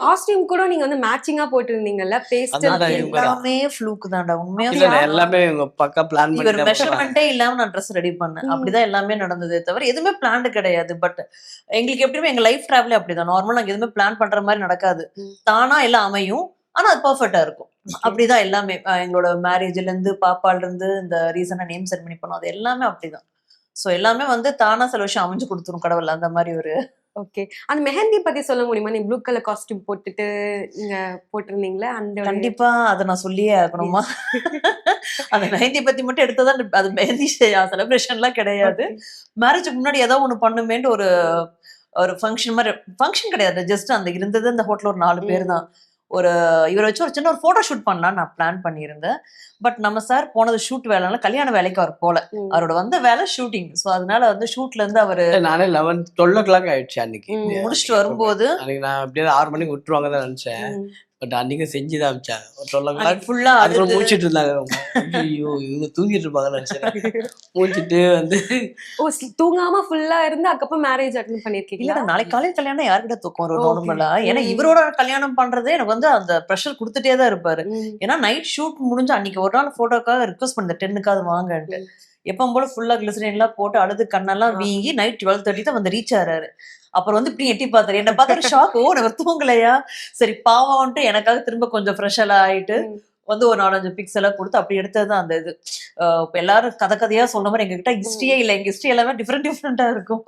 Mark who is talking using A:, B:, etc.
A: Costume கூட நீங்க வந்து மேட்சிங்கா போட்டிருந்தீங்கல்ல, பேஸ்டல்
B: அதான்
A: தீம்.
B: இவங்க தான்.
C: எல்லாமே ஃப்ளூக் தான்டா உண்மையா
B: இல்ல இல்ல, எல்லாமே இவங்க பக்கா பிளான் பண்ணி
C: இவர்
B: தான் பண்ணுவாங்க.
C: மெஷர்மெண்ட்டே இல்லாம நான் ட்ரெஸ் ரெடி பண்ணேன்.
A: ம்.
C: அப்படிதான் எல்லாமே நடந்ததே தவிர எதுவுமே பிளான்டு கிடையாது. பட் எங்களுக்கு எப்படியுமே எங்க லைஃப் டிராவலே அப்படிதான். நார்மலா நாங்க எதுவுமே பிளான் பண்ற மாதிரி நடக்காது.
A: ம்.
C: தானா எல்லாம் அமையும். ஆனா அது பெர்ஃபெக்ட்டா இருக்கும்.
A: Okay.
C: அப்படிதான் எல்லாமே. எங்களோட மேரேஜ்ல இருந்து பாப்பால இருந்து இந்த ரீசனா நேம் செரிமனி பண்ணோம். அது எல்லாமே அப்படிதான். சோ எல்லாமே வந்து தானா சில விஷயம் அமைஞ்சு கொடுத்துரும் கடவுள். அந்த மாதிரி ஒரு
A: ஓகே. அந்த மெஹந்தி பத்தி சொல்ல முடியுமா? நீங்க ப்ளூ கலர் காஸ்டியூம் போட்டுட்டு நீங்க போட்டிருந்தீங்களே அந்த
C: கண்டிப்பா அத நான் சொல்லியே ஆகணுமா? அந்த மெஹந்தி பத்தி மட்டும் எடுத்ததா அது மெஹந்தி செலிப்ரேஷன்லாம் கிடையாது. மேரேஜுக்கு முன்னாடி ஏதோ ஒண்ணு பண்ணுமேன்னு ஒரு ஒரு ஃபங்க்ஷன் மாதிரி ஃபங்க்ஷன் கிடையாது. ஜஸ்ட் அந்த இருந்தது அந்த ஹோட்டல்ல ஒரு 4 பேர் தான். ஒரு இவரை வச்சு ஒரு சின்ன ஒரு போட்டோ ஷூட் பண்ணலாம்னு நான் பிளான் பண்ணியிருந்தேன். பட் நம்ம சார் போனது ஷூட் வேலைனால கல்யாண வேலைக்கு அவர் போல. அவரோட வந்த வேலை ஷூட்டிங். ஸோ அதனால வந்து ஷூட்ல இருந்து அவரு
B: நானே 12 ஆயிடுச்சு அன்னைக்கு.
C: முடிச்சுட்டு வரும்போது
B: அன்னைக்கு நான் அப்படியே 6 மணிக்கு விட்டுருவாங்க தான் நினைச்சேன். பட் அன்னைக்கு செஞ்சுதான் அமிச்சாங்க. ஒரு 12
C: ஃபுல்லா
B: அதுக்குள்ள மூச்சிட்டு இருந்தாங்க. ஐயோ இவங்க தூங்கிட்டு இருப்பாங்கன்னு நினைச்சேன். மூச்சிட்டு வந்து
A: தூங்காம ஃபுல்லா இருந்து அதுக்கப்புறம் மேரேஜ் அட்டெண்ட்
C: இல்ல
A: பண்ணிருக்கீங்களா?
C: நாளைக்கு காலையில் கல்யாணம் யார்கிட்ட தூக்கம் வரும்
A: Okay.
C: நார்மலா? ஏன்னா இவரோட கல்யாணம் பண்றதே எனக்கு வந்து அந்த ப்ரெஷர் கொடுத்துட்டே தான் இருப்பாரு. ஏன்னா நைட் ஷூட் முடிஞ்சு அன்னைக்கு ஒரு நாள் போட்டோக்காக ரிக்வஸ்ட் பண்ண 10க்காவது வாங்கன்ட்டு. எப்பவும் போல ஃபுல்லா கிளிசரின் எல்லாம் போட்டு அழுது கண்ணெல்லாம் வீங்கி நைட் 12:30 தான் வந்து ரீச் ஆறாரு. அப்புறம் வந்து இப்படி எட்டி பார்த்தாரு. என்ன பார்த்தா ஷாக். ஓ நம்ம தூங்கலையா? சரி பாவம்ட்டு எனக்காக திரும்ப கொஞ்சம் ஃப்ரெஷ் எல்லாம் ஆயிட்டு வந்து ஒரு 4-5 பிக்ஸ் எல்லாம் கொடுத்து அப்படி எடுத்ததுதான் அந்த இது. இப்ப எல்லாரும் கதை கதையா சொன்ன மாதிரி எங்ககிட்ட ஹிஸ்டரியே இல்லை. எங்க ஹிஸ்டரி எல்லாமே டிஃப்ரெண்டா இருக்கும்.